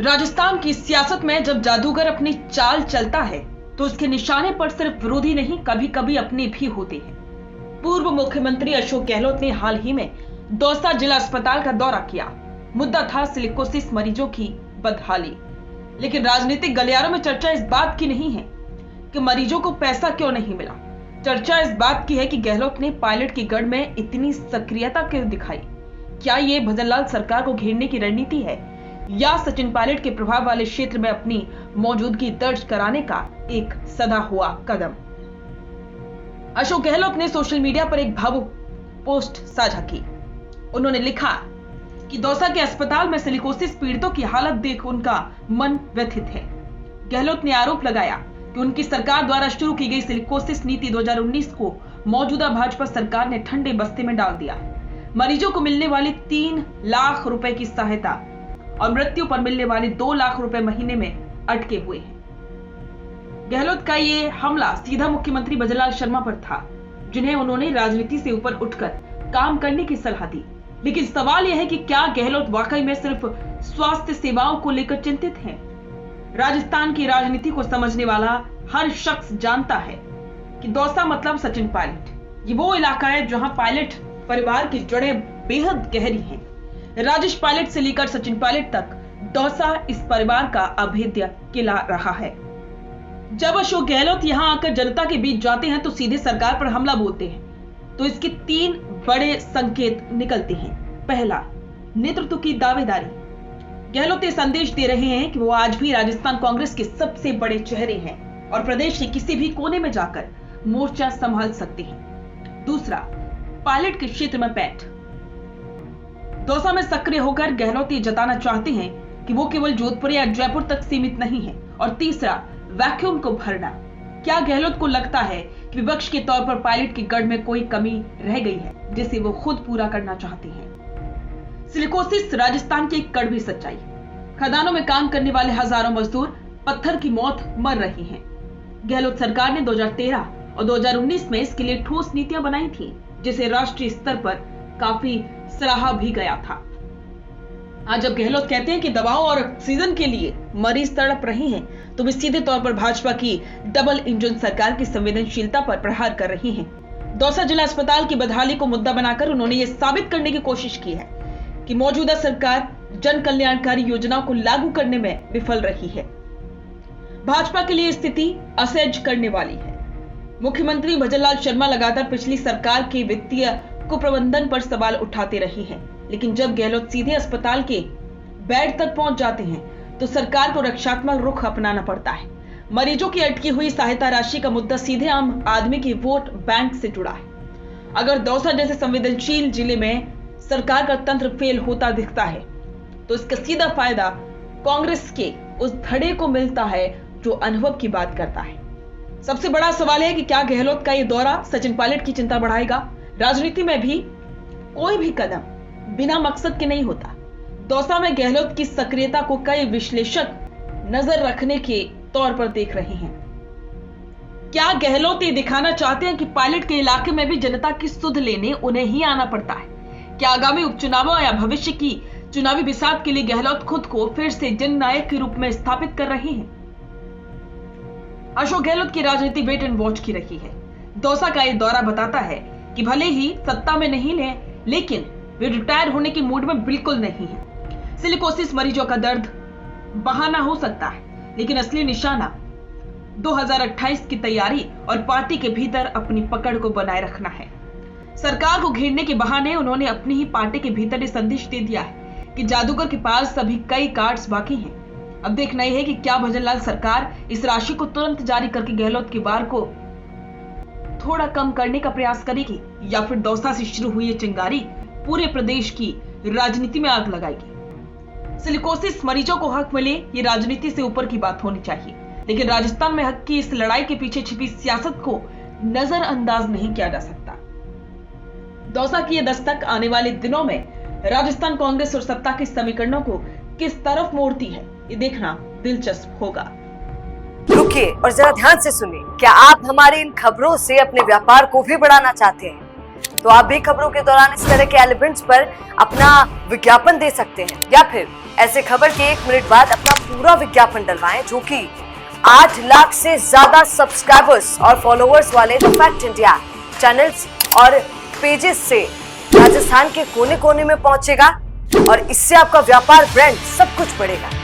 राजस्थान की सियासत में जब जादूगर अपनी चाल चलता है तो उसके निशाने पर सिर्फ विरोधी नहीं, कभी कभी अपने भी होते हैं। पूर्व मुख्यमंत्री अशोक गहलोत ने हाल ही में दौसा जिला अस्पताल का दौरा किया। मुद्दा था सिलिकोसिस मरीजों की बदहाली। लेकिन राजनीतिक गलियारों में चर्चा इस बात की नहीं है कि मरीजों को पैसा क्यों नहीं मिला। चर्चा इस बात की है कि गहलोत ने पायलट की गढ़ में इतनी सक्रियता क्यों दिखाई। क्या ये भजनलाल सरकार को घेरने की रणनीति है या सचिन पायलट के प्रभाव वाले क्षेत्र में अपनी मौजूदगी दर्ज कराने का एक सदा हुआ कदम। अशोक गहलोत ने सोशल मीडिया पर एक भावुक पोस्ट साझा की। उन्होंने लिखा कि दौसा के अस्पताल में सिलिकोसिस पीड़ितों की हालत देख उनका मन व्यथित है। गहलोत ने आरोप लगाया कि उनकी सरकार द्वारा शुरू की गई सिलिकोसिस नीति 2019 को मौजूदा भाजपा सरकार ने ठंडे बस्ते में डाल दिया। मरीजों को मिलने वाली 3 लाख रुपए की सहायता और मृत्यु पर मिलने वाले 2 लाख रुपए महीने में अटके हुए हैं। गहलोत का ये हमला सीधा मुख्यमंत्री भजनलाल शर्मा पर था, जिन्हें उन्होंने राजनीति से ऊपर उठकर काम करने की सलाह दी। लेकिन सवाल यह है कि क्या गहलोत वाकई में सिर्फ स्वास्थ्य सेवाओं को लेकर चिंतित हैं? राजस्थान की राजनीति को समझने वाला हर शख्स जानता है कि दौसा मतलब सचिन पायलट। ये वो इलाका है जहां पायलट परिवार की जड़ें बेहद गहरी हैं। राजेश पायलट से लेकर सचिन पायलट तक दौसा इस परिवार का अभेद्य किला रहा है। जब अशोक गहलोत यहां आकर जनता के बीच जाते हैं तो सीधे सरकार पर हमला बोलते हैं, तो इसके 3 बड़े संकेत निकलते हैं। पहला, नेतृत्व की दावेदारी। गहलोत ये संदेश दे रहे हैं कि वो आज भी राजस्थान कांग्रेस के सबसे बड़े चेहरे हैं और प्रदेश के किसी भी कोने में जाकर मोर्चा संभाल सकते हैं। दूसरा, पायलट के क्षेत्र में पैठ। दौसा में सक्रिय होकर गहलोत ये जताना चाहते हैं कि वो केवल जोधपुर या जयपुर तक सीमित नहीं है। और तीसरा, वैक्यूम को भरना। क्या गहलोत को लगता है कि विपक्ष के तौर पर पायलट की गढ़ में कोई कमी रह गई है जिसे वो खुद पूरा करना चाहते हैं? सिलिकोसिस राजस्थान की एक कड़वी सच्चाई। खदानों में काम करने वाले हजारों मजदूर पत्थर की मौत मर रही हैं। गहलोत सरकार ने 2013 और 2019 में इसके लिए ठोस नीतियां बनाई थी, जिसे राष्ट्रीय स्तर पर काफी सराहा भी गया था। आज जब गहलोत कहते हैं कि दवाओं और ऑक्सीजन के लिए मरीज तड़प रहे हैं, तो वे सीधे तौर पर भाजपा की डबल इंजन सरकार की संवेदनशीलता पर प्रहार कर रही हैं। दौसा जिला अस्पताल की बदहाली को मुद्दा बनाकर उन्होंने ये साबित करने की कोशिश की है कि मौजूदा सरकार जन कल्याणकारी योजनाओं को लागू करने में विफल रही है। भाजपा के लिए स्थिति असहज करने वाली है। मुख्यमंत्री भजनलाल शर्मा लगातार पिछली सरकार के वित्तीय कुप्रबंधन पर सवाल उठाते रहे हैं, लेकिन जब गहलोत सीधे अस्पताल के बेड तक पहुंच जाते हैं तो सरकार को रक्षात्मक रुख अपनाना पड़ता है। मरीजों की अटकी हुई सहायता राशि का मुद्दा सीधे आम आदमी के वोट बैंक से जुड़ा है। अगर दौसा जैसे संवेदनशील जिले में सरकार का तंत्र फेल होता दिखता है तो इसका सीधा फायदा कांग्रेस के उस धड़े को मिलता है जो अनुभव की बात करता है। सबसे बड़ा सवाल है कि क्या गहलोत का यह दौरा सचिन पायलट की चिंता बढ़ाएगा? राजनीति में भी कोई भी कदम बिना मकसद के नहीं होता। दौसा में गहलोत की सक्रियता को कई विश्लेषक नजर रखने के तौर पर देख रहे हैं। क्या गहलोत ये दिखाना चाहते हैं कि पायलट के इलाके में भी जनता की सुध लेने उन्हें ही आना पड़ता है? क्या आगामी उपचुनावों या भविष्य की चुनावी बिसात के लिए गहलोत खुद को फिर से जननायक के रूप में स्थापित कर रहे हैं? अशोक गहलोत की राजनीति वेट एंड वॉच की रही है। दौसा का यह दौरा बताता है कि भले ही सत्ता में नहीं है, लेकिन वे रिटायर होने के मूड में बिल्कुल नहीं है। सिलिकोसिस मरीजों का दर्द बहाना हो सकता है, लेकिन असली निशाना 2028 की तैयारी और पार्टी के भीतर अपनी पकड़ को बनाए रखना है। सरकार को घेरने के बहाने उन्होंने अपनी ही पार्टी के भीतर ये संदेश दे दिया है कि जादूगर के पास अभी कई कार्ड्स बाकी हैं। अब देखना यह है कि क्या भजनलाल सरकार इस राशि को तुरंत जारी करके गहलोत के वार को थोड़ा कम करने का प्रयास करेगी, या फिर दौसा से शुरू हुई ये चिंगारी पूरे प्रदेश की राजनीति में आग लगाएगी। सिलिकोसिस मरीजों को हक मिले, ये राजनीति से ऊपर की बात होनी चाहिए, लेकिन राजस्थान में हक की इस लड़ाई के पीछे छिपी सियासत को नजरअंदाज नहीं किया जा सकता। दौसा की यह दस्तक आने वाले दिनों में राजस्थान कांग्रेस और सत्ता के समीकरणों को किस तरफ मोड़ती है, ये देखना दिलचस्प होगा। रुकिए और जरा ध्यान से सुनिए। क्या आप हमारी इन खबरों से अपने व्यापार को भी बढ़ाना चाहते हैं? तो आप भी खबरों के दौरान इस तरह के एलिमेंट्स पर अपना विज्ञापन दे सकते हैं, या फिर ऐसे खबर के 1 मिनट बाद अपना पूरा विज्ञापन डलवाएं, जो कि 8 लाख से ज्यादा सब्सक्राइबर्स और फॉलोअर्स वाले द फैक्ट इंडिया चैनल्स और पेजेस से राजस्थान के कोने कोने में पहुंचेगा और इससे आपका व्यापार, ब्रांड सब कुछ बढ़ेगा।